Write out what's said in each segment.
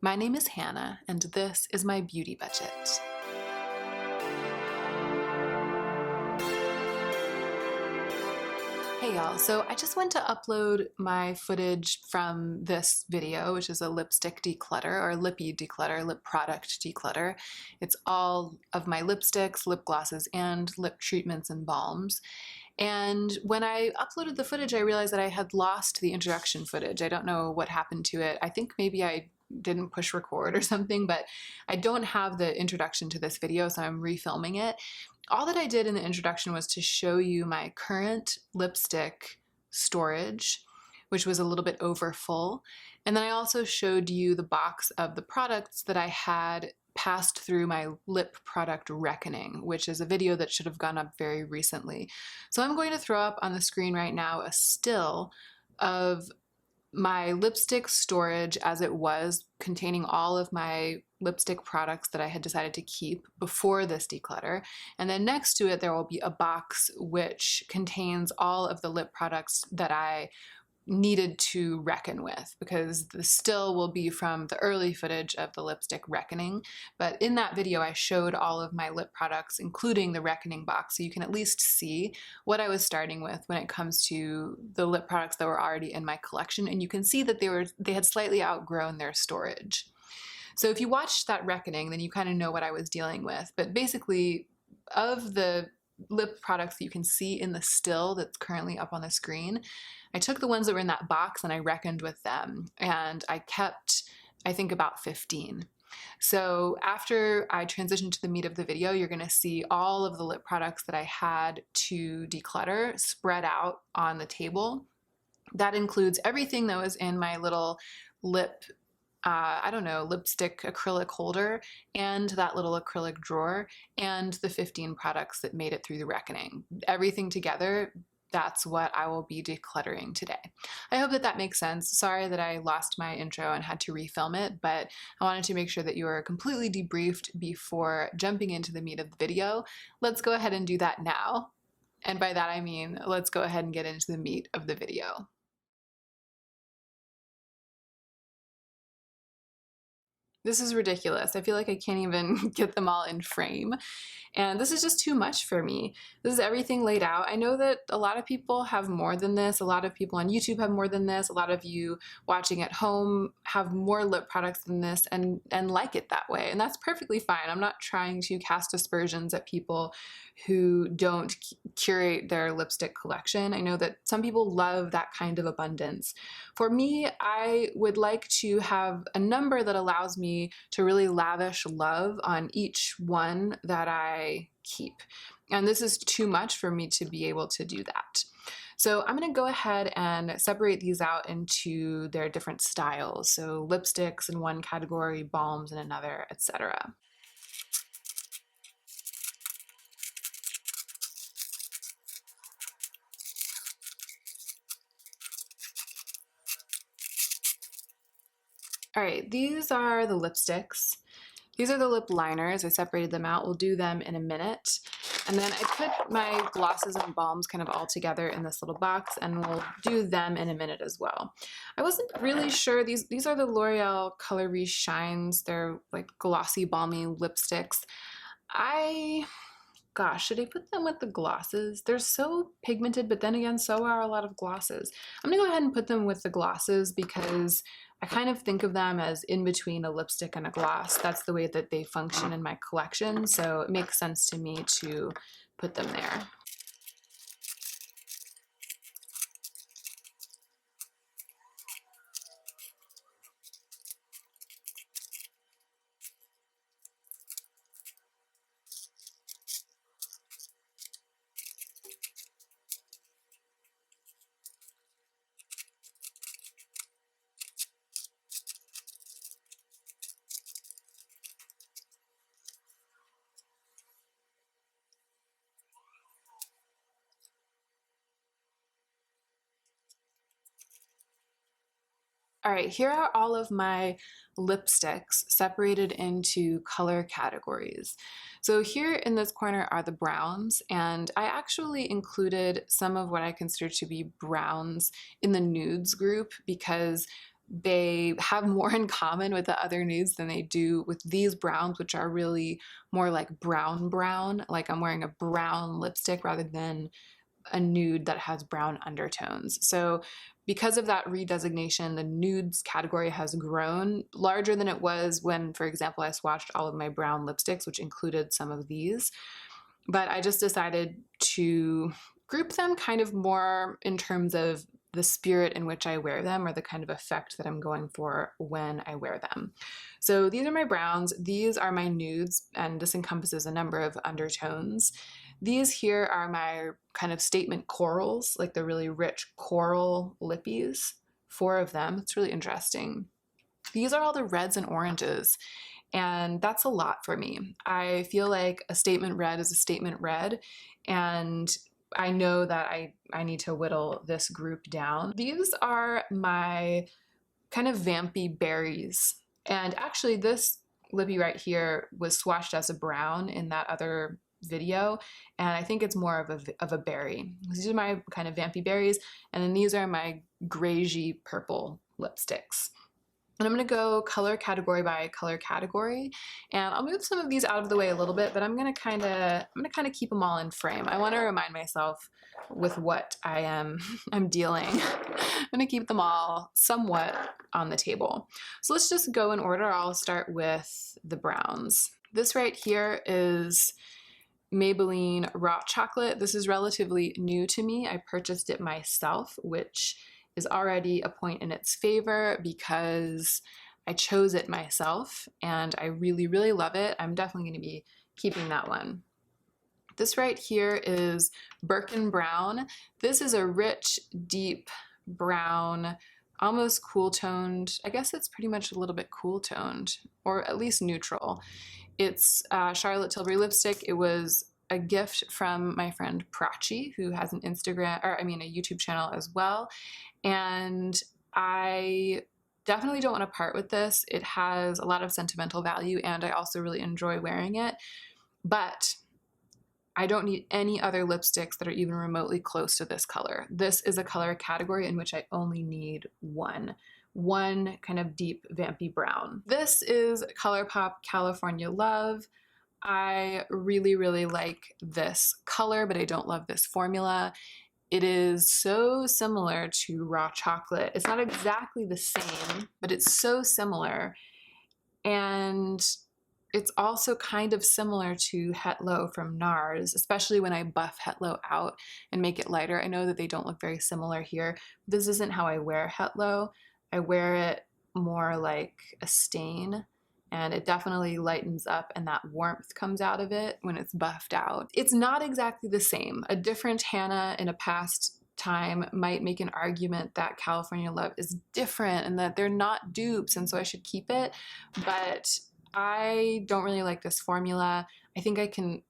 My name is Hannah, and this is my beauty budget. Hey y'all, so I just went to upload my footage from this video, which is a lipstick declutter or lippy declutter, lip product declutter. It's all of my lipsticks, lip glosses, and lip treatments and balms. And when I uploaded the footage, I realized that I had lost the introduction footage. I don't know what happened to it. I think maybe I didn't push record or something, but I don't have the introduction to this video, so I'm refilming it. All that I did in the introduction was to show you my current lipstick storage, which was a little bit over full. And then I also showed you the box of the products that I had passed through my lip product reckoning, which is a video that should have gone up very recently. So I'm going to throw up on the screen right now a still of my lipstick storage as it was, containing all of my lipstick products that I had decided to keep before this declutter. And then next to it, there will be a box which contains all of the lip products that I needed to reckon with, because the still will be from the early footage of the lipstick reckoning. But in that video, I showed all of my lip products, including the reckoning box, so you can at least see what I was starting with when it comes to the lip products that were already in my collection. And you can see that they had slightly outgrown their storage. So if you watched that reckoning, then you kind of know what I was dealing with. But basically, of the lip products that you can see in the still that's currently up on the screen, I took the ones that were in that box and I reckoned with them, and I kept, I think, about 15. So after I transition to the meat of the video, you're going to see all of the lip products that I had to declutter spread out on the table. That includes everything that was in my little lip lipstick acrylic holder, and that little acrylic drawer, and the 15 products that made it through the reckoning. Everything together, that's what I will be decluttering today. I hope that that makes sense. Sorry that I lost my intro and had to refilm it, but I wanted to make sure that you were completely debriefed before jumping into the meat of the video. Let's go ahead and do that now. And by that I mean, let's go ahead and get into the meat of the video. This is ridiculous. I feel like I can't even get them all in frame. And this is just too much for me. This is everything laid out. I know that a lot of people have more than this. A lot of people on YouTube have more than this. A lot of you watching at home have more lip products than this and like it that way. And that's perfectly fine. I'm not trying to cast aspersions at people who don't curate their lipstick collection. I know that some people love that kind of abundance. For me, I would like to have a number that allows me to really lavish love on each one that I keep. And this is too much for me to be able to do that. So I'm going to go ahead and separate these out into their different styles. So lipsticks in one category, balms in another, etc. All right, these are the lipsticks. These are the lip liners. I separated them out. We'll do them in a minute. And then I put my glosses and balms kind of all together in this little box, and we'll do them in a minute as well. I wasn't really sure. These are the L'Oreal Color Reshines. They're like glossy, balmy lipsticks. Gosh, should I put them with the glosses? They're so pigmented, but then again, so are a lot of glosses. I'm gonna go ahead and put them with the glosses because I kind of think of them as in between a lipstick and a gloss. That's the way that they function in my collection, so it makes sense to me to put them there. All right, here are all of my lipsticks separated into color categories. So here in this corner are the browns, and I actually included some of what I consider to be browns in the nudes group because they have more in common with the other nudes than they do with these browns, which are really more like brown brown. Like I'm wearing a brown lipstick rather than a nude that has brown undertones. So because of that redesignation, the nudes category has grown larger than it was when, for example, I swatched all of my brown lipsticks, which included some of these. But I just decided to group them kind of more in terms of the spirit in which I wear them, or the kind of effect that I'm going for when I wear them. So these are my browns, these are my nudes, and this encompasses a number of undertones. These here are my kind of statement corals, like the really rich coral lippies, 4 of them. It's really interesting. These are all the reds and oranges, and that's a lot for me. I feel like a statement red is a statement red, and I know that I need to whittle this group down. These are my kind of vampy berries, and actually this lippy right here was swatched as a brown in that other video, and I think it's more of a berry. These are my kind of vampy berries, and then these are my grayy purple lipsticks. And I'm going to go color category by color category, and I'll move some of these out of the way a little bit, but I'm going to kind of keep them all in frame. I want to remind myself with what I'm dealing. I'm going to keep them all somewhat on the table. So let's just go in order. I'll start with the browns. This right here is Maybelline Raw Chocolate. This is relatively new to me. I purchased it myself, which is already a point in its favor because I chose it myself and I really, really love it. I'm definitely going to be keeping that one. This right here is Birkin Brown. This is a rich, deep brown, almost cool toned. I guess it's pretty much a little bit cool toned, or at least neutral. It's Charlotte Tilbury lipstick. It was a gift from my friend Prachi, who has an Instagram, or I mean a YouTube channel as well. And I definitely don't want to part with this. It has a lot of sentimental value and I also really enjoy wearing it. But I don't need any other lipsticks that are even remotely close to this color. This is a color category in which I only need one kind of deep vampy brown. This is ColourPop California Love. I really, really like this color, but I don't love this formula. It is so similar to Raw Chocolate. It's not exactly the same, but it's so similar. And it's also kind of similar to Het Lo from NARS, especially when I buff Het Lo out and make it lighter. I know that they don't look very similar here. This isn't how I wear Het Lo. I wear it more like a stain, and it definitely lightens up and that warmth comes out of it when it's buffed out. It's not exactly the same. A different Hannah in a past time might make an argument that California Love is different and that they're not dupes and so I should keep it, but I don't really like this formula. I think I can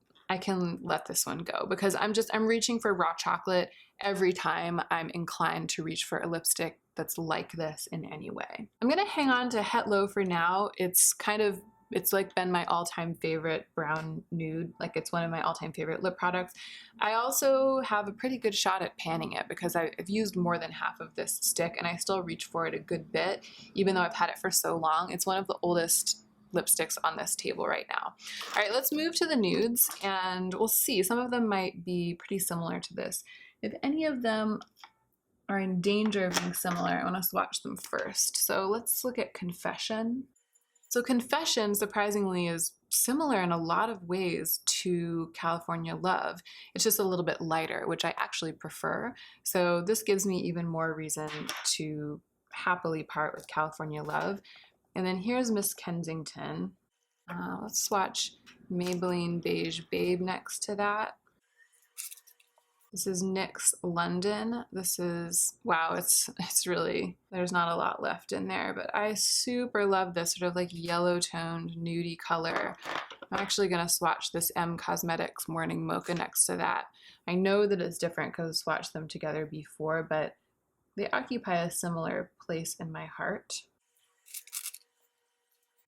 let this one go because I'm reaching for Raw Chocolate every time I'm inclined to reach for a lipstick that's like this in any way. I'm gonna hang on to Het Lo for now. It's like been my all-time favorite brown nude. Like it's one of my all-time favorite lip products. I also have a pretty good shot at panning it because I've used more than half of this stick and I still reach for it a good bit, even though I've had it for so long. It's one of the oldest lipsticks on this table right now. All right, let's move to the nudes and we'll see. Some of them might be pretty similar to this. If any of them are in danger of being similar, I want to swatch them first. So let's look at Confession. So Confession, surprisingly, is similar in a lot of ways to California Love. It's just a little bit lighter, which I actually prefer. So this gives me even more reason to happily part with California Love. And then here's Miss Kensington. Let's swatch Maybelline Beige Babe next to that. This is NYX London. This is, wow, it's really, there's not a lot left in there, but I super love this sort of like yellow toned nudie color. I'm actually gonna swatch this M Cosmetics Morning Mocha next to that. I know that it's different because I've swatched them together before, but they occupy a similar place in my heart.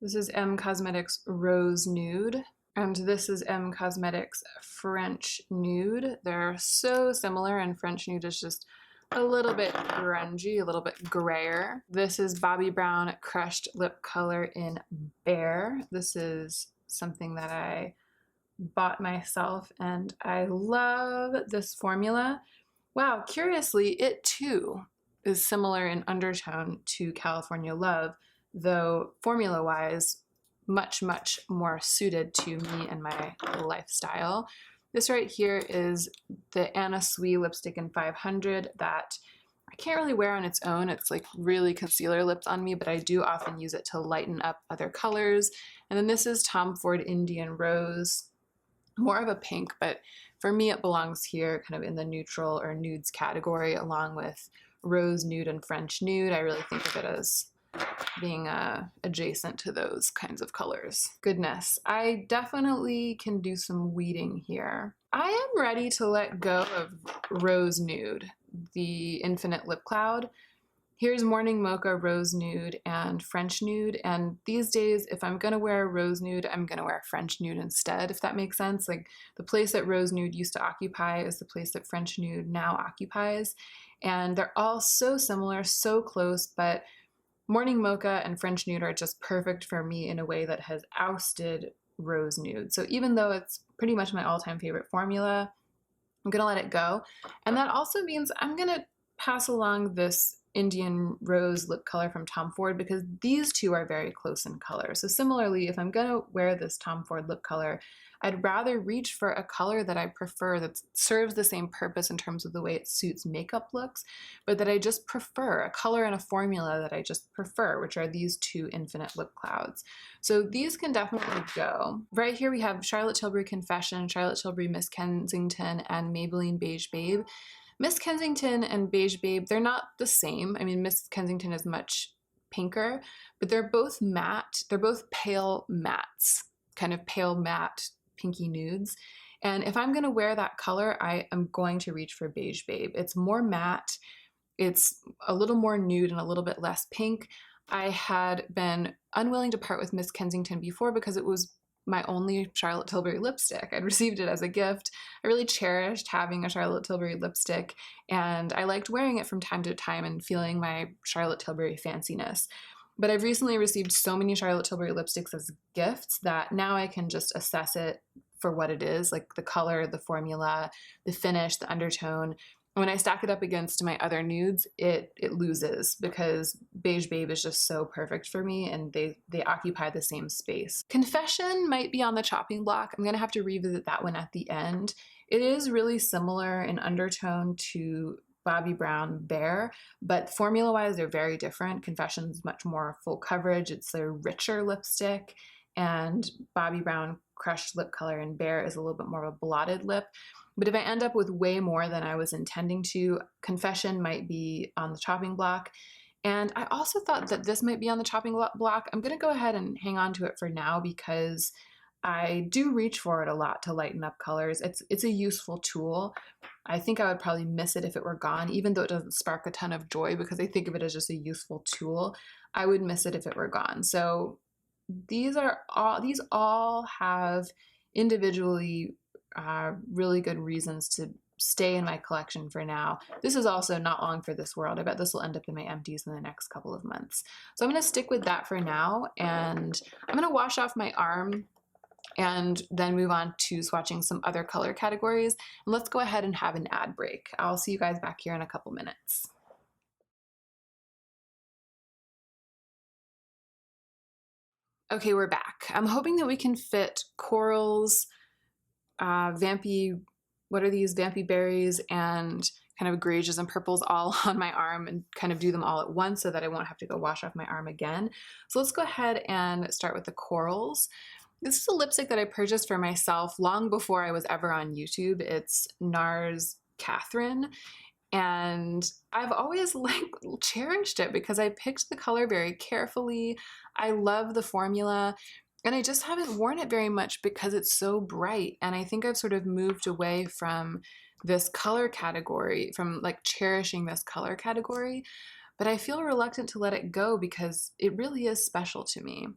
This is M Cosmetics Rose Nude, and this is M Cosmetics French Nude. They're so similar, and French Nude is just a little bit grungy, a little bit grayer. This is Bobbi Brown Crushed Lip Color in Bear. This is something that I bought myself and I love this formula. Wow, curiously, it too is similar in undertone to California Love, though formula-wise, much, much more suited to me and my lifestyle. This right here is the Anna Sui lipstick in 500 that I can't really wear on its own. It's like really concealer lips on me, but I do often use it to lighten up other colors. And then this is Tom Ford Indian Rose, more of a pink, but for me it belongs here kind of in the neutral or nudes category along with Rose Nude and French Nude. I really think of it as being adjacent to those kinds of colors. Goodness, I definitely can do some weeding here. I am ready to let go of Rose Nude, the Infinite Lip Cloud. Here's Morning Mocha, Rose Nude, and French Nude, and these days, if I'm gonna wear Rose Nude, I'm gonna wear French Nude instead, if that makes sense. Like, the place that Rose Nude used to occupy is the place that French Nude now occupies, and they're all so similar, so close, but Morning Mocha and French Nude are just perfect for me in a way that has ousted Rose Nude. So even though it's pretty much my all-time favorite formula, I'm gonna let it go, and that also means I'm gonna pass along this Indian Rose lip color from Tom Ford because these two are very close in color. So similarly, if I'm gonna wear this Tom Ford lip color, I'd rather reach for a color that I prefer that serves the same purpose in terms of the way it suits makeup looks, but that I just prefer, a color and a formula that I just prefer, which are these two Infinite Lip Clouds. So these can definitely go. Right here we have Charlotte Tilbury Confession, Charlotte Tilbury Miss Kensington, and Maybelline Beige Babe. Miss Kensington and Beige Babe, they're not the same. I mean, Miss Kensington is much pinker, but they're both matte. They're both pale mattes, kind of pale matte pinky nudes. And if I'm gonna wear that color, I am going to reach for Beige Babe. It's more matte, it's a little more nude and a little bit less pink. I had been unwilling to part with Miss Kensington before because it was my only Charlotte Tilbury lipstick. I'd received it as a gift. I really cherished having a Charlotte Tilbury lipstick, and I liked wearing it from time to time and feeling my Charlotte Tilbury fanciness. But I've recently received so many Charlotte Tilbury lipsticks as gifts that now I can just assess it for what it is, like the color, the formula, the finish, the undertone. When I stack it up against my other nudes, it loses because Beige Babe is just so perfect for me and they occupy the same space. Confession might be on the chopping block. I'm gonna have to revisit that one at the end. It is really similar in undertone to Bobbi Brown Bear, but formula-wise they're very different. Confession's much more full coverage, it's a richer lipstick, and Bobbi Brown Crushed Lip Color in Bear is a little bit more of a blotted lip. But if I end up with way more than I was intending to, Confession might be on the chopping block. And I also thought that this might be on the chopping block. I'm gonna go ahead and hang on to it for now because I do reach for it a lot to lighten up colors. It's a useful tool. I think I would probably miss it if it were gone, even though it doesn't spark a ton of joy because I think of it as just a useful tool. I would miss it if it were gone. So these all have individually really good reasons to stay in my collection for now. This is also not long for this world. I bet this will end up in my empties in the next couple of months. So I'm gonna stick with that for now, and I'm gonna wash off my arm and then move on to swatching some other color categories. And let's go ahead and have an ad break. I'll see you guys back here in a couple minutes. Okay, we're back. I'm hoping that we can fit corals, vampy, what are these, vampy berries, and kind of grages and purples all on my arm and kind of do them all at once so that I won't have to go wash off my arm again. So let's go ahead and start with the corals. This is a lipstick that I purchased for myself long before I was ever on YouTube. It's NARS Catherine, and I've always cherished it because I picked the color very carefully. I love the formula. And I just haven't worn it very much because it's so bright. And I think I've sort of moved away from this color category, from like cherishing this color category, but I feel reluctant to let it go because it really is special to me.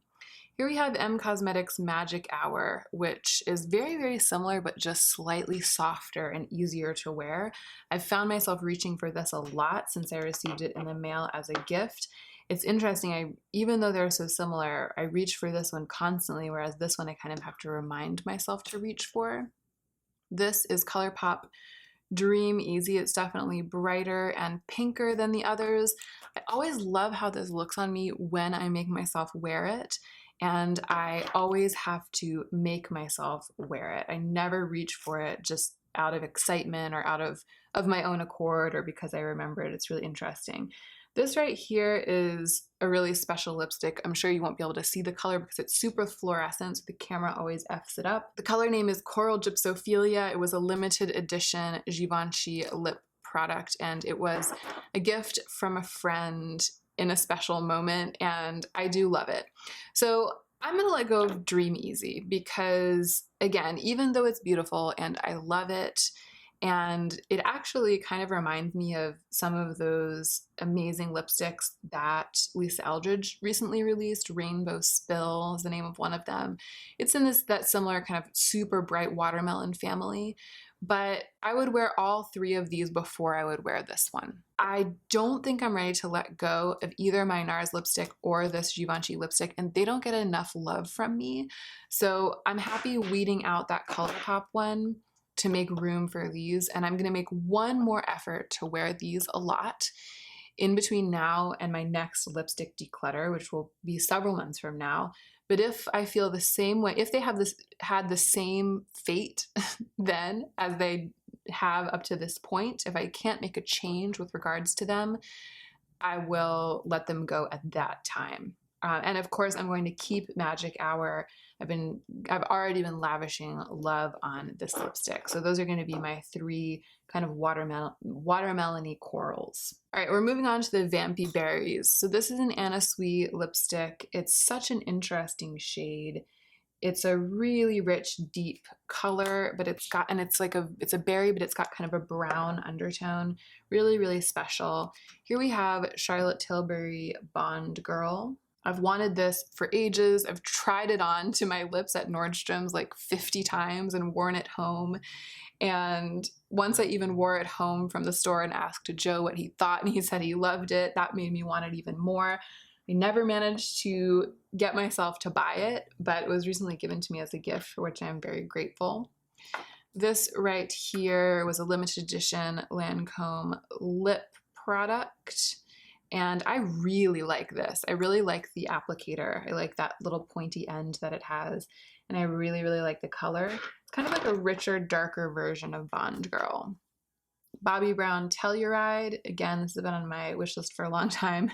Here we have M Cosmetics Magic Hour, which is very, very similar, but just slightly softer and easier to wear. I've found myself reaching for this a lot since I received it in the mail as a gift. It's interesting, even though they're so similar, I reach for this one constantly, whereas this one I kind of have to remind myself to reach for. This is ColourPop Dream Easy. It's definitely brighter and pinker than the others. I always love how this looks on me when I make myself wear it, and I always have to make myself wear it. I never reach for it just out of excitement or out of my own accord or because I remember it. It's really interesting. This right here is a really special lipstick. I'm sure you won't be able to see the color because it's super fluorescent, so the camera always F's it up. The color name is Coral Gypsophilia. It was a limited edition Givenchy lip product, and it was a gift from a friend in a special moment, and I do love it. So I'm gonna let go of Dream Easy because, again, even though it's beautiful and I love it, and it actually kind of reminds me of some of those amazing lipsticks that Lisa Eldridge recently released. Rainbow Spill is the name of one of them. It's in that similar kind of super bright watermelon family, but I would wear all three of these before I would wear this one. I don't think I'm ready to let go of either my NARS lipstick or this Givenchy lipstick, and they don't get enough love from me. So I'm happy weeding out that ColourPop one to make room for these, and I'm gonna make one more effort to wear these a lot in between now and my next lipstick declutter, which will be several months from now. But if I feel the same way, if they have had the same fate then as they have up to this point, if I can't make a change with regards to them, I will let them go at that time. And of course, I'm going to keep Magic Hour. I've already been lavishing love on this lipstick. So those are going to be my three kind of watermelon-y corals. All right, we're moving on to the Vampy Berries. So this is an Anna Sui lipstick. It's such an interesting shade. It's a really rich, deep color, but it's a berry, but it's got kind of a brown undertone. Really, really special. Here we have Charlotte Tilbury Bond Girl. I've wanted this for ages. I've tried it on to my lips at Nordstrom's like 50 times and worn it home. And once I even wore it home from the store and asked Joe what he thought, and he said he loved it, that made me want it even more. I never managed to get myself to buy it, but it was recently given to me as a gift, for which I'm very grateful. This right here was a limited edition Lancome lip product. And I really like this. I really like the applicator. I like that little pointy end that it has. And I really, really like the color. It's kind of like a richer, darker version of Bond Girl. Bobbi Brown Telluride. Again, this has been on my wish list for a long time.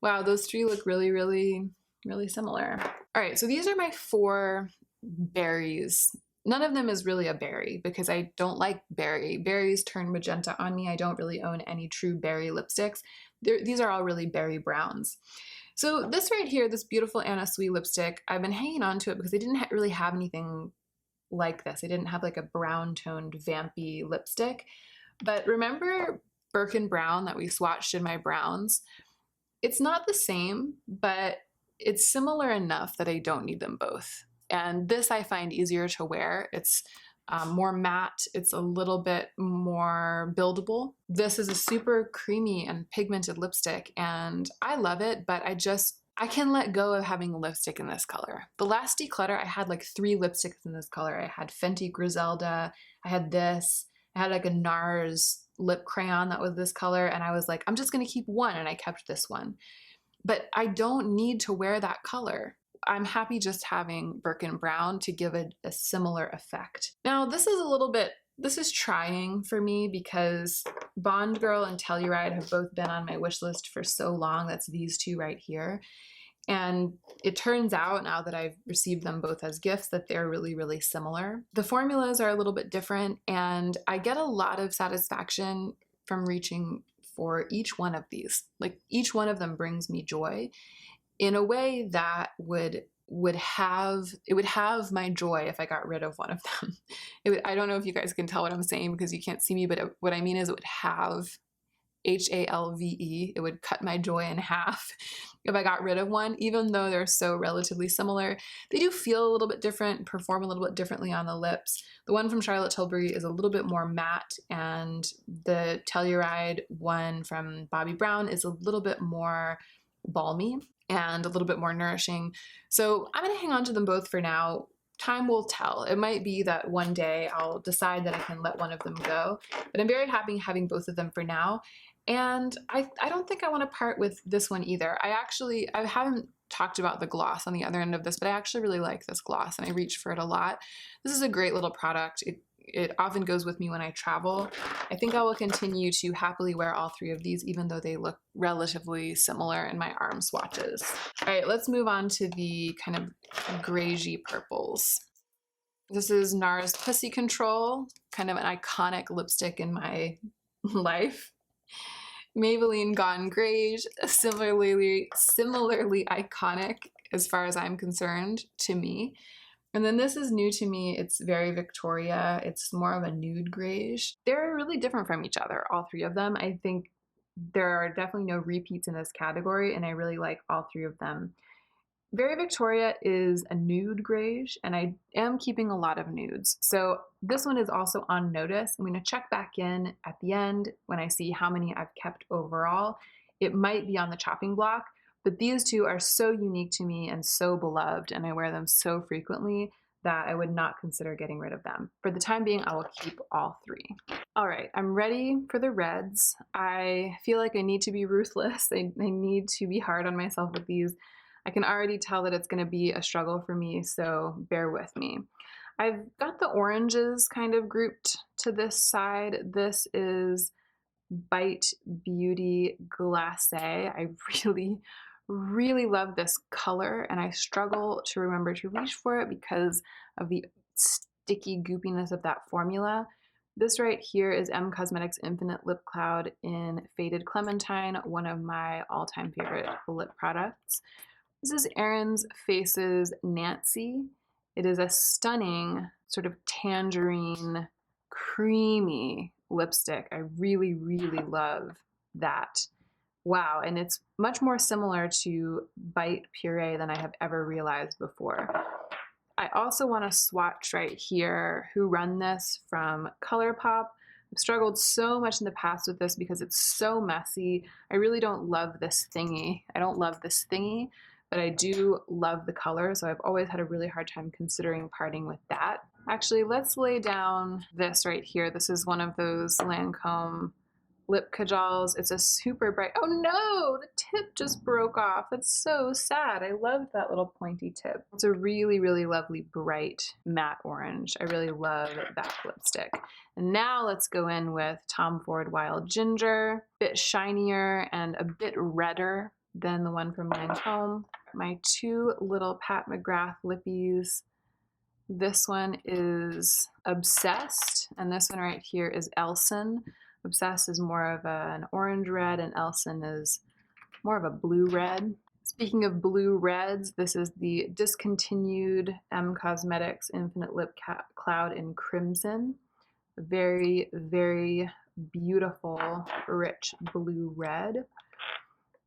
Wow, those three look really, really, really similar. All right, so these are my 4 berries. None of them is really a berry because I don't like berry. Berries turn magenta on me. I don't really own any true berry lipsticks. These are all really berry browns. So this right here, this beautiful Anna Sui lipstick, I've been hanging on to it because I didn't really have anything like this. I didn't have like a brown toned vampy lipstick. But remember Birkin Brown that we swatched in my browns? It's not the same, but it's similar enough that I don't need them both. And this I find easier to wear. It's more matte. It's a little bit more buildable. This is a super creamy and pigmented lipstick, and I love it, but I can let go of having lipstick in this color. The last declutter, I had like 3 lipsticks in this color. I had Fenty Griselda, I had this, I had like a NARS lip crayon that was this color, and I was like, I'm just gonna keep one, and I kept this one. But I don't need to wear that color. I'm happy just having Birkin Brown to give it a similar effect. Now, this is trying for me because Bond Girl and Telluride have both been on my wish list for so long. That's these 2 right here. And it turns out now that I've received them both as gifts that they're really, really similar. The formulas are a little bit different, and I get a lot of satisfaction from reaching for each one of these. Like, each one of them brings me joy in a way that would have my joy if I got rid of one of them. I don't know if you guys can tell what I'm saying because you can't see me, but what I mean is it would have, H-A-L-V-E, it would cut my joy in half if I got rid of one, even though they're so relatively similar. They do feel a little bit different, perform a little bit differently on the lips. The one from Charlotte Tilbury is a little bit more matte, and the Telluride one from Bobbi Brown is a little bit more balmy and a little bit more nourishing. So I'm gonna hang on to them both for now. Time will tell. It might be that one day I'll decide that I can let one of them go, but I'm very happy having both of them for now. And I don't think I want to part with this one either. I haven't talked about the gloss on the other end of this, but I actually really like this gloss and I reach for it a lot. This is a great little product. It often goes with me when I travel. I think I will continue to happily wear all three of these, even though they look relatively similar in my arm swatches. All right, let's move on to the kind of greigey purples. This is NARS Pussy Control, kind of an iconic lipstick in my life. Maybelline Gone Greige, similarly iconic as far as I'm concerned to me. And then this is new to me. It's very Victoria. It's more of a nude greige. They're really different from each other, all three of them. I think there are definitely no repeats in this category, and I really like all three of them. Very Victoria is a nude greige, and I am keeping a lot of nudes. So this one is also on notice. I'm going to check back in at the end when I see how many I've kept overall. It might be on the chopping block, but these two are so unique to me and so beloved, and I wear them so frequently that I would not consider getting rid of them. For the time being, I will keep all three. All right, I'm ready for the reds. I feel like I need to be ruthless. I need to be hard on myself with these. I can already tell that it's going to be a struggle for me, so bear with me. I've got the oranges kind of grouped to this side. This is Bite Beauty Glacé. I really love this color, and I struggle to remember to reach for it because of the sticky goopiness of that formula. This right here is M Cosmetics Infinite Lip Cloud in Faded Clementine, one of my all-time favorite lip products. This is Erin's Faces Nancy. It is a stunning sort of tangerine, creamy lipstick. I really love that. Wow, and it's much more similar to Bite Puree than I have ever realized before. I also want to swatch right here Who Run This from ColourPop. I've struggled so much in the past with this because it's so messy. I really don't love this thingy. But I do love the color, so I've always had a really hard time considering parting with that. Actually, let's lay down this right here. This is one of those Lancome lip cajoles. It's a super bright, oh no, the tip just broke off. That's so sad. I loved that little pointy tip. It's a really lovely bright matte orange. I really love that lipstick. And now let's go in with Tom Ford Wild Ginger, a bit shinier and a bit redder than the one from Lancome. My two little Pat McGrath lippies. This one is Obsessed, and this one right here is Elson. Obsessed is more of an orange red, and Elson is more of a blue red. Speaking of blue reds, this is the discontinued M Cosmetics Infinite Lip Cloud in Crimson. A very beautiful, rich blue red.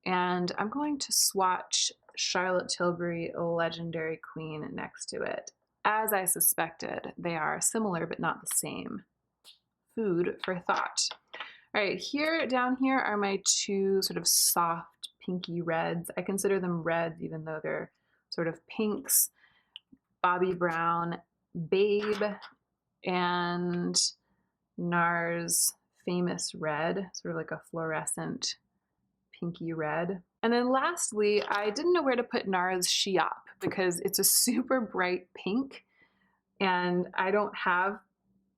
And I'm going to swatch Charlotte Tilbury Legendary Queen next to it. As I suspected, they are similar but not the same. Food for thought. All right, down here are my two sort of soft pinky reds. I consider them reds even though they're sort of pinks. Bobbi Brown Babe and NARS Famous Red, sort of like a fluorescent pinky red. And then lastly, I didn't know where to put NARS She Op because it's a super bright pink, and I don't have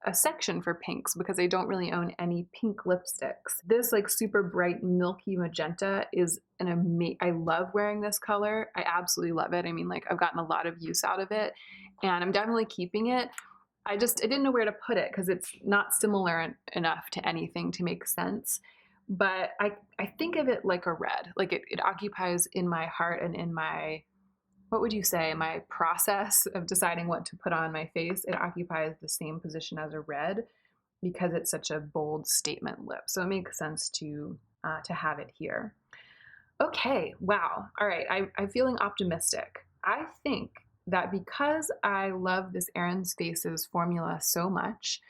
a section for pinks because I don't really own any pink lipsticks. This like super bright milky magenta is I love wearing this color. I absolutely love it. I mean, like, I've gotten a lot of use out of it, and I'm definitely keeping it. I didn't know where to put it because it's not similar enough to anything to make sense. But I think of it like a red. Like it occupies in my heart and in my, what would you say, my process of deciding what to put on my face. It occupies the same position as a red because it's such a bold statement lip. So it makes sense to have it here. Okay, wow. All right, I'm feeling optimistic. I think that because I love this Aaron's Faces formula so much,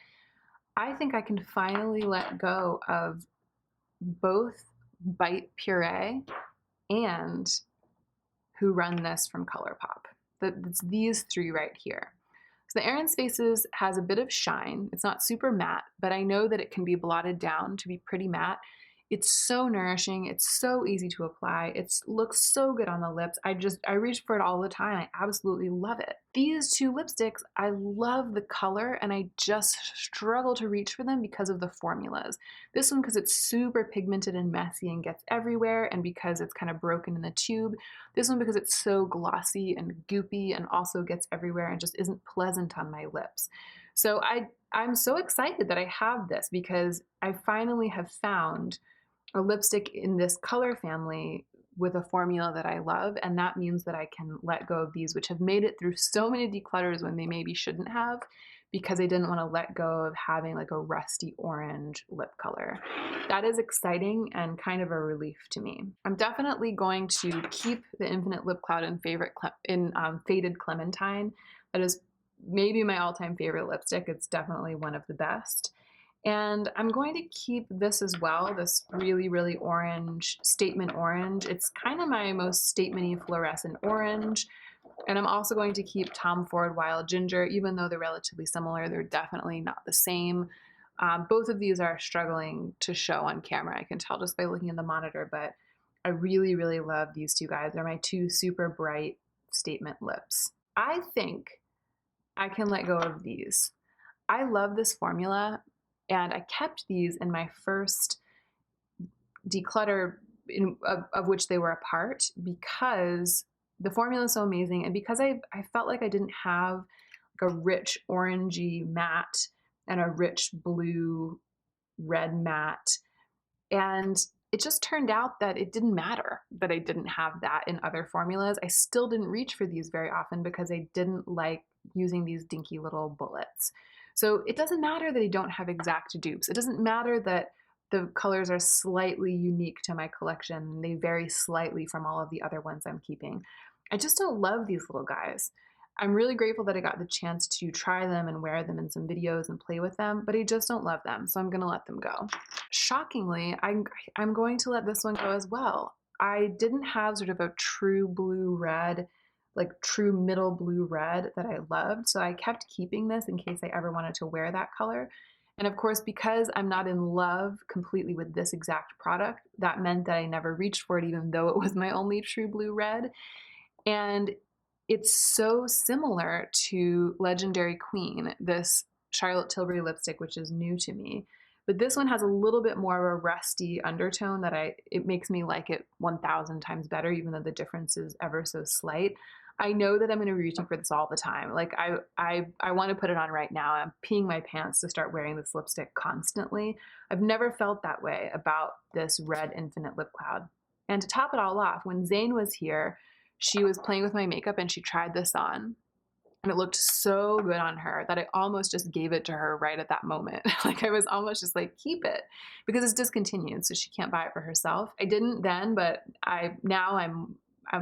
I think I can finally let go of both Bite Puree and Who Run This from ColourPop. It's these three right here. So the Aaron's Faces has a bit of shine. It's not super matte, but I know that it can be blotted down to be pretty matte. It's so nourishing. It's so easy to apply. It looks so good on the lips. I reach for it all the time. I absolutely love it. These two lipsticks, I love the color and I just struggle to reach for them because of the formulas. This one because it's super pigmented and messy and gets everywhere, and because it's kind of broken in the tube. This one because it's so glossy and goopy and also gets everywhere and just isn't pleasant on my lips. So I'm so excited that I have this because I finally have found a lipstick in this color family with a formula that I love, and that means that I can let go of these, which have made it through so many declutters when they maybe shouldn't have, because I didn't want to let go of having like a rusty orange lip color. That is exciting and kind of a relief to me. I'm definitely going to keep the Infinite Lip Cloud in Faded Clementine. That is maybe my all-time favorite lipstick. It's definitely one of the best. And I'm going to keep this as well, this really, really orange, statement orange. It's kind of my most statement-y fluorescent orange. And I'm also going to keep Tom Ford Wild Ginger, even though they're relatively similar, they're definitely not the same. Both of these are struggling to show on camera. I can tell just by looking at the monitor, but I really, really love these two guys. They're my two super bright statement lips. I think I can let go of these. I love this formula, and I kept these in my first declutter of which they were a part because the formula is so amazing, and because I felt like I didn't have like a rich orangey matte and a rich blue red matte, and it just turned out that it didn't matter that I didn't have that in other formulas. I still didn't reach for these very often because I didn't like using these dinky little bullets. So it doesn't matter that I don't have exact dupes. It doesn't matter that the colors are slightly unique to my collection. They vary slightly from all of the other ones I'm keeping. I just don't love these little guys. I'm really grateful that I got the chance to try them and wear them in some videos and play with them, but I just don't love them, so I'm gonna let them go. Shockingly, I'm going to let this one go as well. I didn't have sort of a true blue red, like true middle blue red that I loved, so I kept keeping this in case I ever wanted to wear that color. And of course, because I'm not in love completely with this exact product, that meant that I never reached for it even though it was my only true blue red. And it's so similar to Legendary Queen, this Charlotte Tilbury lipstick, which is new to me. But this one has a little bit more of a rusty undertone that it makes me like it 1,000 times better, even though the difference is ever so slight. I know that I'm going to be reaching for this all the time. Like I want to put it on right now. I'm peeing my pants to start wearing this lipstick constantly. I've never felt that way about this red Infinite Lip Cloud. And to top it all off, when Zane was here, she was playing with my makeup and she tried this on. And it looked so good on her that I almost just gave it to her right at that moment. Like I was almost just like, keep it, because it's discontinued, so she can't buy it for herself. I didn't then, but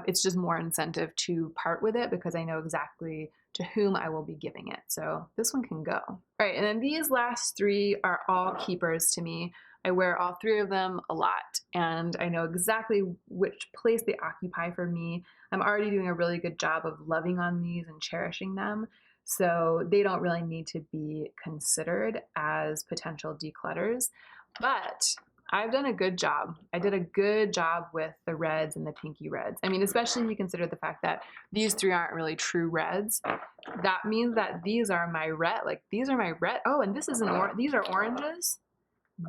it's just more incentive to part with it because I know exactly to whom I will be giving it. So this one can go. All right, and then these last three are all keepers to me. I wear all three of them a lot, and I know exactly which place they occupy for me. I'm already doing a really good job of loving on these and cherishing them, so they don't really need to be considered as potential declutters. But I've done a good job. I did a good job with the reds and the pinky reds. I mean, especially if you consider the fact that these three aren't really true reds. That means that these are my red, like these are my red. Oh, and this is these are oranges.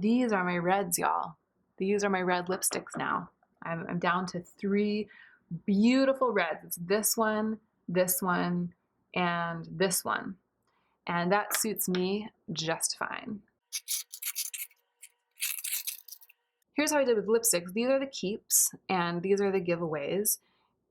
These are my reds, y'all. These are my red lipsticks now. I'm down to three beautiful reds. It's this one, and this one. And that suits me just fine. Here's how I did with lipsticks. These are the keeps, and these are the giveaways.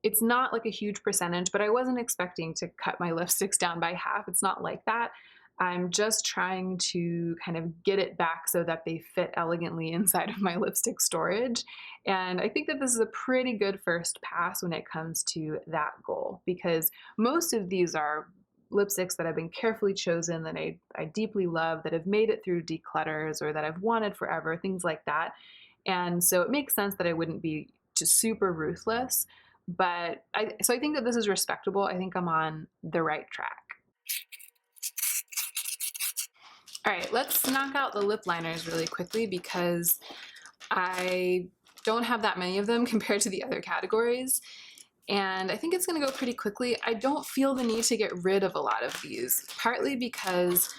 It's not like a huge percentage, but I wasn't expecting to cut my lipsticks down by half. It's not like that. I'm just trying to kind of get it back so that they fit elegantly inside of my lipstick storage. And I think that this is a pretty good first pass when it comes to that goal, because most of these are lipsticks that have been carefully chosen, that I deeply love, that have made it through declutters or that I've wanted forever, things like that. And so it makes sense that I wouldn't be just super ruthless, but so I think that this is respectable. I think I'm on the right track. All right, let's knock out the lip liners really quickly because I don't have that many of them compared to the other categories. And I think it's gonna go pretty quickly. I don't feel the need to get rid of a lot of these, partly because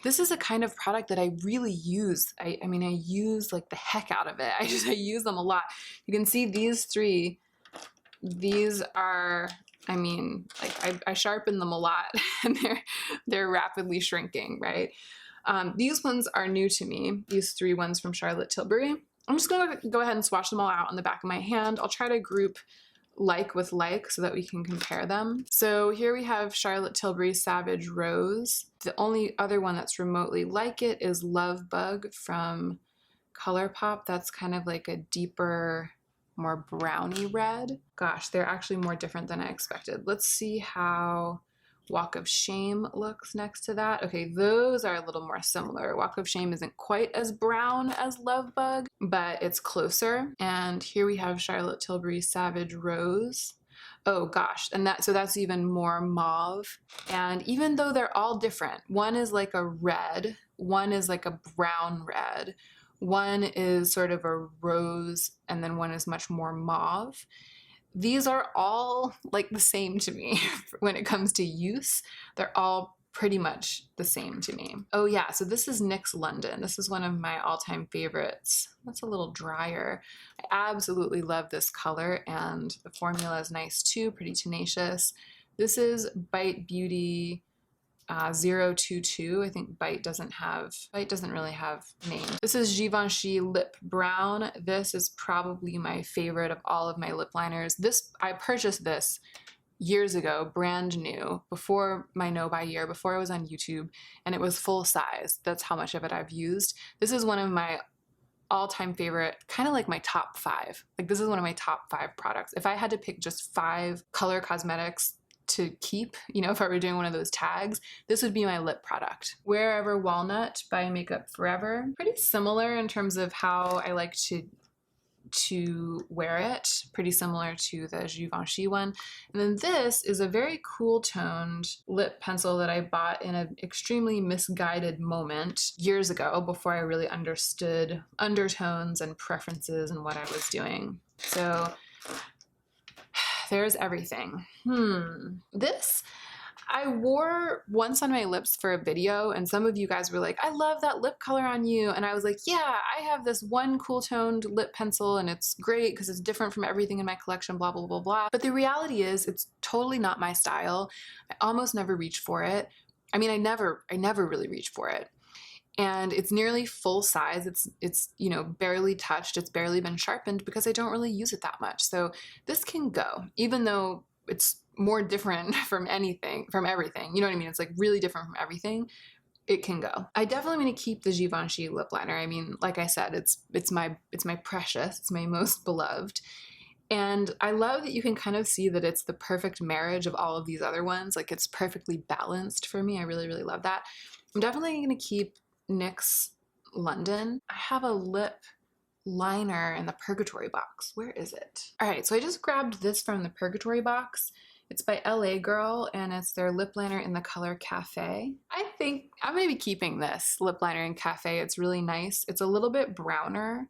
this is a kind of product that I really use. I mean, I use like the heck out of it. I use them a lot. You can see these three, these are, I mean, like I sharpen them a lot and they're rapidly shrinking, right? These ones are new to me, these three ones from Charlotte Tilbury. I'm just gonna go ahead and swatch them all out on the back of my hand. I'll try to group like with like so that we can compare them. So here we have Charlotte Tilbury Savage Rose. The only other one that's remotely like it is Love Bug from ColourPop. That's kind of like a deeper, more browny red. Gosh, they're actually more different than I expected. Let's see how Walk of Shame looks next to that. Okay, those are a little more similar. Walk of Shame isn't quite as brown as Love Bug, but it's closer. And here we have Charlotte Tilbury Savage Rose. Oh gosh, and so that's even more mauve. And even though they're all different, one is like a red, one is like a brown red, one is sort of a rose, and then one is much more mauve. These are all like the same to me when it comes to use. They're all pretty much the same to me. Oh yeah, so this is NYX London. This is one of my all-time favorites. That's a little drier. I absolutely love this color, and the formula is nice too, pretty tenacious. This is Bite Beauty 022. I think Bite doesn't really have names. This is Givenchy Lip Brown. This is probably my favorite of all of my lip liners. I purchased this years ago, brand new, before my no buy year, before I was on YouTube, and it was full size. That's how much of it I've used. This is one of my all-time favorite, kind of like my top 5. Like this is one of my top 5 products. If I had to pick just 5 color cosmetics to keep, you know, if I were doing one of those tags, this would be my lip product. Wherever Walnut by Makeup Forever. Pretty similar in terms of how I like to wear it. Pretty similar to the Givenchy one. And then this is a very cool toned lip pencil that I bought in an extremely misguided moment years ago before I really understood undertones and preferences and what I was doing. So there's everything. This I wore once on my lips for a video, and some of you guys were like, I love that lip color on you. And I was like, yeah, I have this one cool toned lip pencil and it's great because it's different from everything in my collection, blah, blah, blah, blah. But the reality is it's totally not my style. I almost never reach for it. I mean, I never really reach for it. And it's nearly full size. It's you know, barely touched. It's barely been sharpened because I don't really use it that much. So this can go, even though it's more different from everything. You know what I mean? It's like really different from everything. It can go. I definitely want to keep the Givenchy lip liner. I mean, like I said, it's my precious. It's my most beloved. And I love that you can kind of see that it's the perfect marriage of all of these other ones. Like it's perfectly balanced for me. I really, really love that. I'm definitely going to keep NYX London. I have a lip liner in the Purgatory box. Where is it? All right, so I just grabbed this from the Purgatory box. It's by LA Girl, and it's their lip liner in the color Cafe. I think I'm gonna be keeping this lip liner in Cafe. It's really nice. It's a little bit browner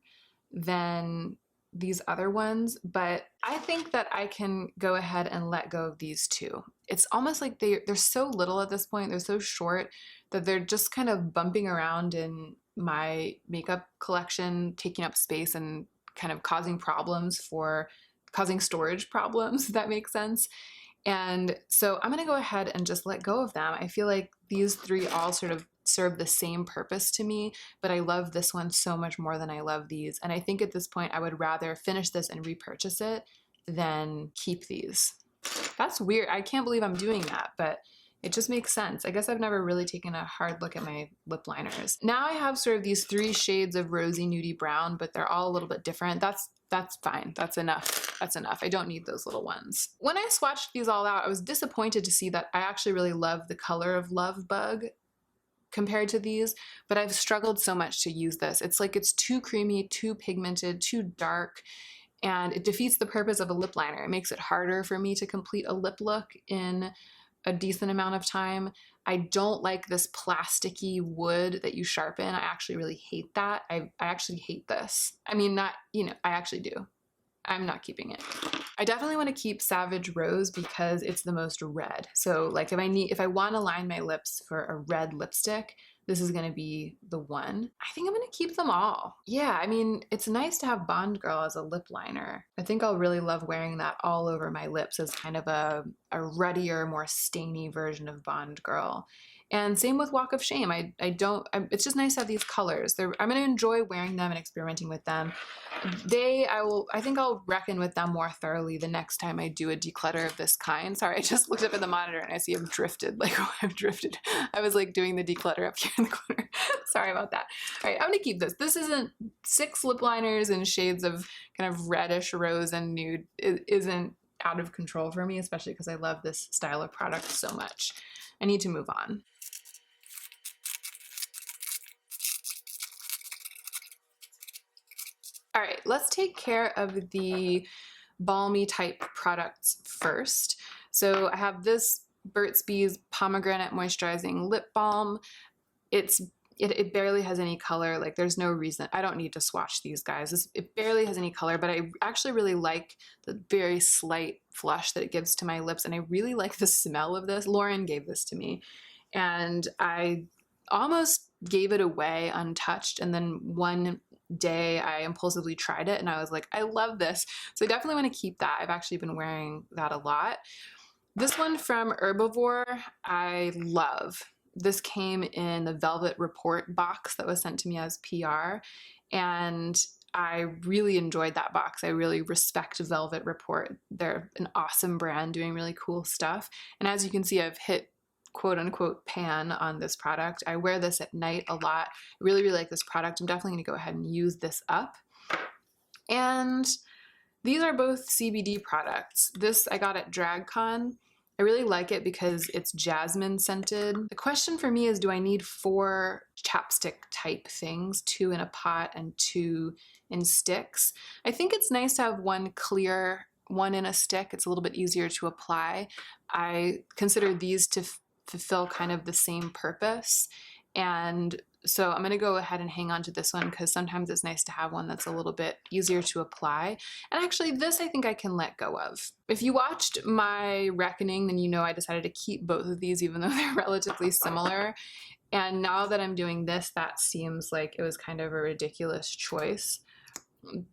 than these other ones, but I think that I can go ahead and let go of these two. It's almost like they're so little at this point. They're so short that they're just kind of bumping around in my makeup collection, taking up space and kind of causing storage problems, if that makes sense. And so I'm gonna go ahead and just let go of them. I feel like these three all sort of serve the same purpose to me, but I love this one so much more than I love these. And I think at this point I would rather finish this and repurchase it than keep these. That's weird. I can't believe I'm doing that, but It just makes sense. I guess I've never really taken a hard look at my lip liners. Now I have sort of these 3 shades of rosy nudie brown, but they're all a little bit different. That's fine. That's enough. That's enough. I don't need those little ones. When I swatched these all out, I was disappointed to see that I actually really love the color of Love Bug compared to these, but I've struggled so much to use this. It's like it's too creamy, too pigmented, too dark, and it defeats the purpose of a lip liner. It makes it harder for me to complete a lip look in a decent amount of time. I don't like this plasticky wood that you sharpen. I actually really hate that. I actually hate this. I mean, not, you know, I actually do. I'm not keeping it. I definitely want to keep Savage Rose because it's the most red. So like if I want to line my lips for a red lipstick, this is going to be the one. I think I'm going to keep them all. Yeah, I mean, it's nice to have Bond Girl as a lip liner. I think I'll really love wearing that all over my lips as kind of a ruddier, more stainy version of Bond Girl. And same with Walk of Shame. It's just nice to have these colors. I'm going to enjoy wearing them and experimenting with them. I think I'll reckon with them more thoroughly the next time I do a declutter of this kind. Sorry, I just looked up at the monitor and I see I've drifted. Like, oh, I've drifted. I was like doing the declutter up here in the corner. Sorry about that. All right, I'm going to keep this. This isn't 6 lip liners in shades of kind of reddish rose and nude. It isn't out of control for me, especially because I love this style of product so much. I need to move on. All right, let's take care of the balmy type products first. So I have this Burt's Bees Pomegranate Moisturizing Lip Balm. It barely has any color. Like, there's no reason. I don't need to swatch these guys. It barely has any color, but I actually really like the very slight flush that it gives to my lips, and I really like the smell of this. Lauren gave this to me, and I almost gave it away untouched, and then one day I impulsively tried it and I was like, I love this. So I definitely want to keep that. I've actually been wearing that a lot. This one from Herbivore, I love. This came in the Velvet Report box that was sent to me as PR, and I really enjoyed that box. I really respect Velvet Report. They're an awesome brand doing really cool stuff. And as you can see, I've hit quote unquote pan on this product. I wear this at night a lot. I really, really like this product. I'm definitely going to go ahead and use this up. And these are both CBD products. This I got at DragCon. I really like it because it's jasmine scented. The question for me is, do I need 4 chapstick type things, 2 in a pot and 2 in sticks? I think it's nice to have one clear, one in a stick. It's a little bit easier to apply. I consider these to fulfill kind of the same purpose, and so I'm going to go ahead and hang on to this one because sometimes it's nice to have one that's a little bit easier to apply. And actually this I think I can let go of. If you watched my reckoning, then you know I decided to keep both of these even though they're relatively similar, and now that I'm doing this, that seems like it was kind of a ridiculous choice.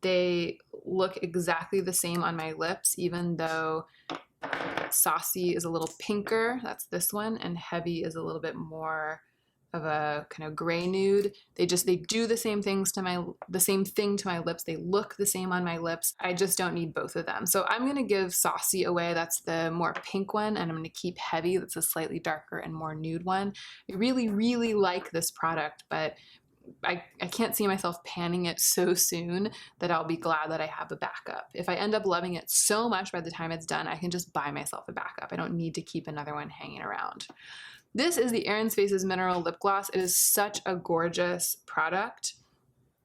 They look exactly the same on my lips, even though Saucy is a little pinker, that's this one, and Heavy is a little bit more of a kind of gray nude. They do the same thing to my lips. They look the same on my lips. I just don't need both of them. So I'm gonna give Saucy away, that's the more pink one, and I'm gonna keep Heavy, that's a slightly darker and more nude one. I really, really like this product, but I can't see myself panning it so soon that I'll be glad that I have a backup. If I end up loving it so much by the time it's done, I can just buy myself a backup. I don't need to keep another one hanging around. This is the Aaron's Faces Mineral Lip Gloss. It is such a gorgeous product.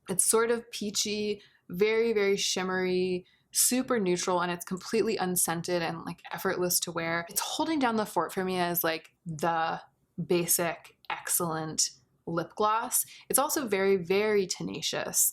It's sort of peachy, very, very shimmery, super neutral, and it's completely unscented and like effortless to wear. It's holding down the fort for me as like the basic, excellent lip gloss. It's also very, very tenacious.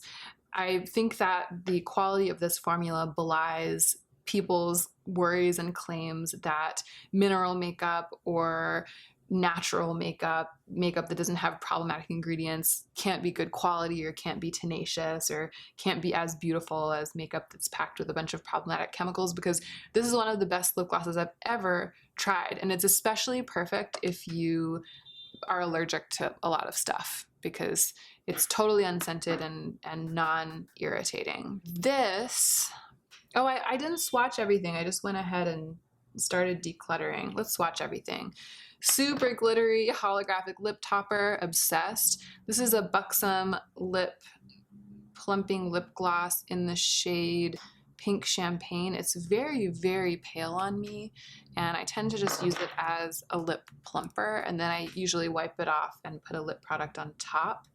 I think that the quality of this formula belies people's worries and claims that mineral makeup or natural makeup that doesn't have problematic ingredients can't be good quality or can't be tenacious or can't be as beautiful as makeup that's packed with a bunch of problematic chemicals, because this is one of the best lip glosses I've ever tried, and it's especially perfect if you are allergic to a lot of stuff because it's totally unscented and non-irritating. This, oh, I didn't swatch everything. I just went ahead and started decluttering. Let's swatch everything. super glittery holographic lip topper, obsessed. This is a Buxom lip plumping lip gloss in the shade Pink Champagne. It's very, very pale on me, and I tend to just use it as a lip plumper, and then I usually wipe it off and put a lip product on top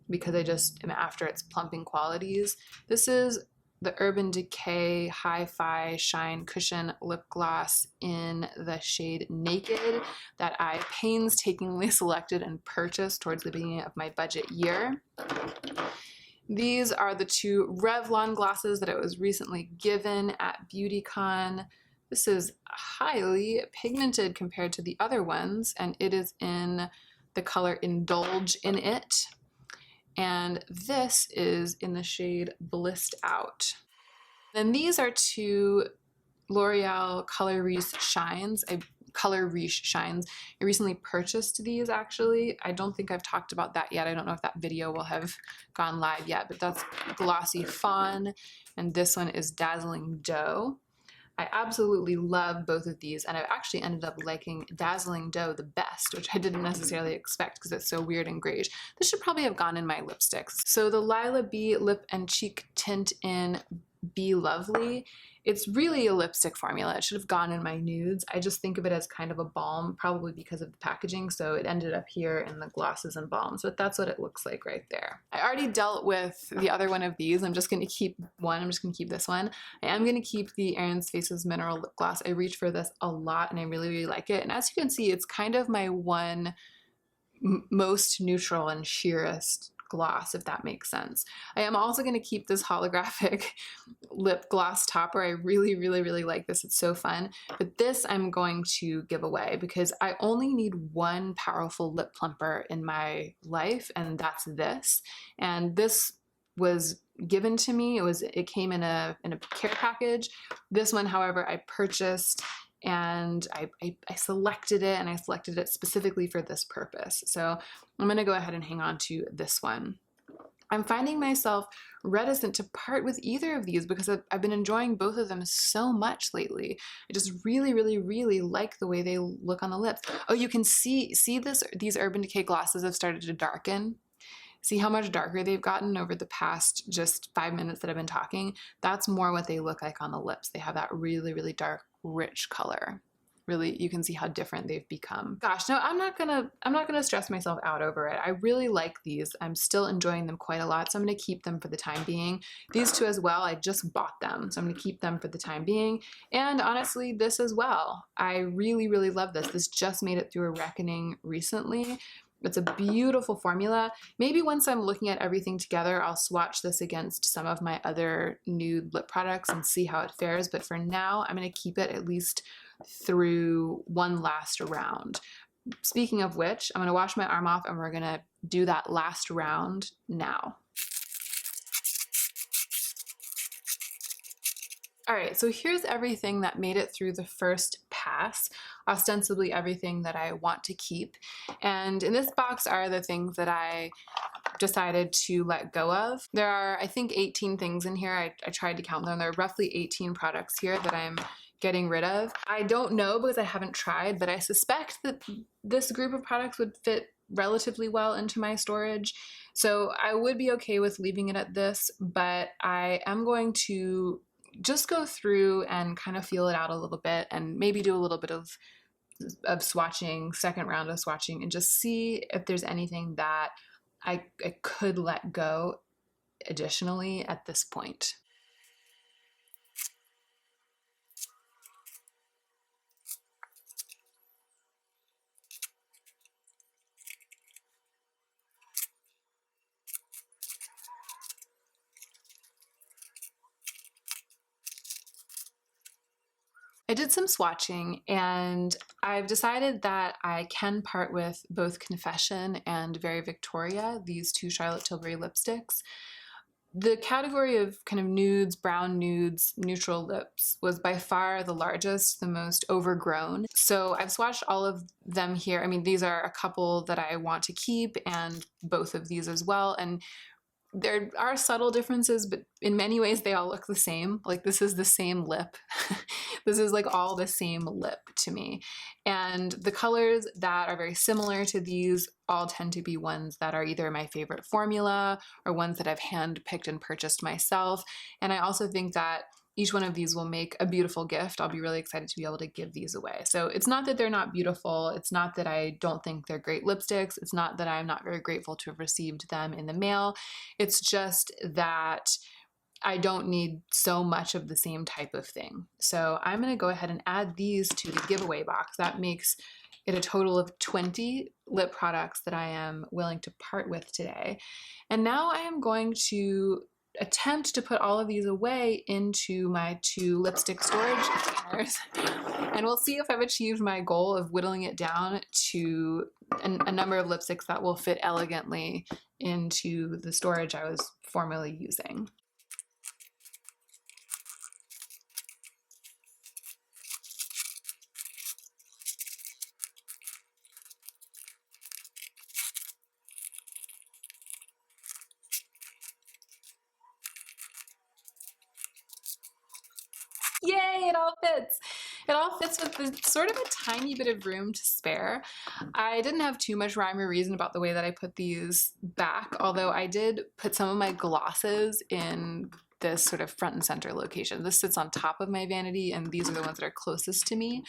because I just am after its plumping qualities. This is the Urban Decay Hi-Fi Shine Cushion Lip Gloss in the shade Naked that I painstakingly selected and purchased towards the beginning of my budget year. These are the two Revlon glosses that I was recently given at BeautyCon. This is highly pigmented compared to the other ones, and it is in the color Indulge in It. And this is in the shade Blissed Out. Then these are two L'Oreal Color Riche Shines. I recently purchased these actually. I don't think I've talked about that yet. I don't know if that video will have gone live yet, but that's Glossy Fawn, and this one is Dazzling Dough. I absolutely love both of these, and I've actually ended up liking Dazzling Dough the best, which I didn't necessarily expect because it's so weird and grayish. This should probably have gone in my lipsticks. So the Lila B Lip and Cheek Tint in Be Lovely. It's really a lipstick formula. It should have gone in my nudes. I just think of it as kind of a balm, probably because of the packaging, so it ended up here in the glosses and balms, but that's what it looks like right there. I already dealt with the other one of these. I'm just going to keep one. I'm just going to keep this one. I am going to keep the Aaron's Faces Mineral Lip Gloss. I reach for this a lot, and I really, really like it. And as you can see, it's kind of my one most neutral and sheerest gloss, if that makes sense. I am also going to keep this holographic lip gloss topper. I really, really, really like this. It's so fun. But this I'm going to give away because I only need one powerful lip plumper in my life, and that's this. And this was given to me. It came in a care package. This one, however, I purchased, and I selected it, and I selected it specifically for this purpose. So I'm going to go ahead and hang on to this one. I'm finding myself reticent to part with either of these because I've been enjoying both of them so much lately. I just really, really, really like the way they look on the lips. Oh, you can see these Urban Decay glosses have started to darken. See how much darker they've gotten over the past just 5 minutes that I've been talking? That's more what they look like on the lips. They have that really, really dark, rich color. Really, you can see how different they've become. Gosh, no, I'm not gonna stress myself out over it. I really like these. I'm still enjoying them quite a lot, so I'm gonna keep them for the time being. These two as well, I just bought them, so I'm gonna keep them for the time being. And honestly, this as well. I really, really love this. This just made it through a reckoning recently. It's a beautiful formula. Maybe once I'm looking at everything together, I'll swatch this against some of my other nude lip products and see how it fares. But for now, I'm going to keep it at least through one last round. Speaking of which, I'm going to wash my arm off and we're going to do that last round now. All right, so here's everything that made it through the first pass, ostensibly everything that I want to keep. And in this box are the things that I decided to let go of. There are, I think, 18 things in here. I tried to count them. There are roughly 18 products here that I'm getting rid of. I don't know because I haven't tried, but I suspect that this group of products would fit relatively well into my storage. So I would be okay with leaving it at this, but I am going to just go through and kind of feel it out a little bit and maybe do a little bit of swatching, second round of swatching, and just see if there's anything that I could let go additionally at this point. I did some swatching and I've decided that I can part with both Confession and Very Victoria, these two Charlotte Tilbury lipsticks. The category of kind of nudes, brown nudes, neutral lips was by far the largest, the most overgrown. So I've swatched all of them here. I mean, these are a couple that I want to keep and both of these as well. And there are subtle differences, but in many ways they all look the same. Like this is the same lip. This is like all the same lip to me. And the colors that are very similar to these all tend to be ones that are either my favorite formula or ones that I've hand-picked and purchased myself. And I also think that each one of these will make a beautiful gift. I'll be really excited to be able to give these away. So it's not that they're not beautiful. It's not that I don't think they're great lipsticks. It's not that I'm not very grateful to have received them in the mail. It's just that I don't need so much of the same type of thing. So I'm going to go ahead and add these to the giveaway box. That makes it a total of 20 lip products that I am willing to part with today. And now I am going to attempt to put all of these away into my 2 lipstick storage containers, and we'll see if I've achieved my goal of whittling it down to a number of lipsticks that will fit elegantly into the storage I was formerly using. Yay, it all fits. It all fits with sort of a tiny bit of room to spare. I didn't have too much rhyme or reason about the way that I put these back, although I did put some of my glosses in this sort of front and center location. This sits on top of my vanity, and these are the ones that are closest to me.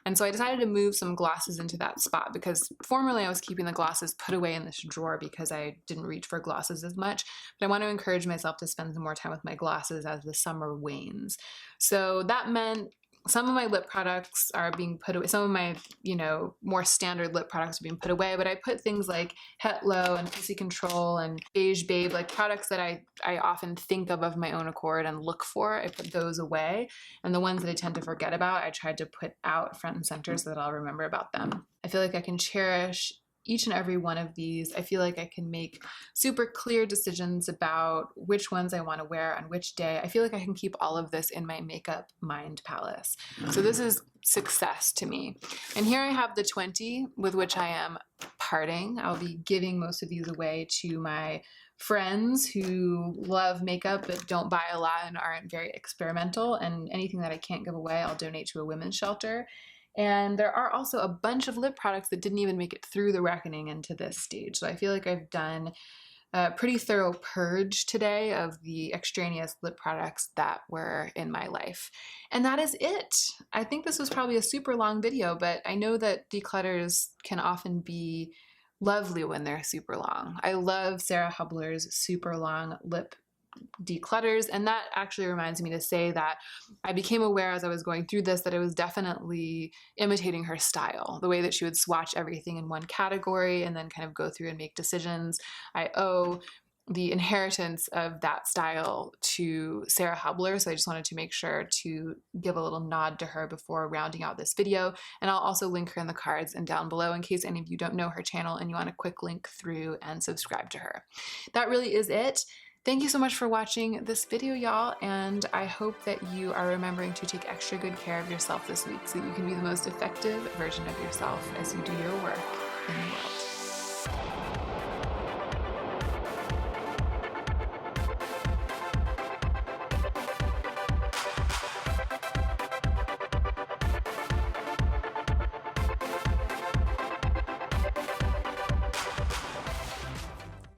And so I decided to move some glosses into that spot because formerly I was keeping the glosses put away in this drawer because I didn't reach for glosses as much. But I want to encourage myself to spend some more time with my glosses as the summer wanes. So that meant some of my lip products are being put away. Some of my, more standard lip products are being put away, but I put things like Hetlo and Pussy Control and Beige Babe, like products that I often think of my own accord and look for. I put those away. And the ones that I tend to forget about, I tried to put out front and center so that I'll remember about them. I feel like I can cherish each and every one of these. I feel like I can make super clear decisions about which ones I want to wear on which day. I feel like I can keep all of this in my makeup mind palace. So this is success to me. And here I have the 20 with which I am parting. I'll be giving most of these away to my friends who love makeup but don't buy a lot and aren't very experimental. And anything that I can't give away, I'll donate to a women's shelter. And there are also a bunch of lip products that didn't even make it through the reckoning into this stage. So I feel like I've done a pretty thorough purge today of the extraneous lip products that were in my life. And that is it. I think this was probably a super long video, but I know that declutters can often be lovely when they're super long. I love Sarah Hubler's super long lip declutters, and that actually reminds me to say that I became aware as I was going through this that I was definitely imitating her style, the way that she would swatch everything in one category and then kind of go through and make decisions. I owe the inheritance of that style to Sarah Hubler, so I just wanted to make sure to give a little nod to her before rounding out this video. And I'll also link her in the cards and down below in case any of you don't know her channel and you want a quick link through and subscribe to her. That really is it. Thank you so much for watching this video, y'all, and I hope that you are remembering to take extra good care of yourself this week so that you can be the most effective version of yourself as you do your work in the world.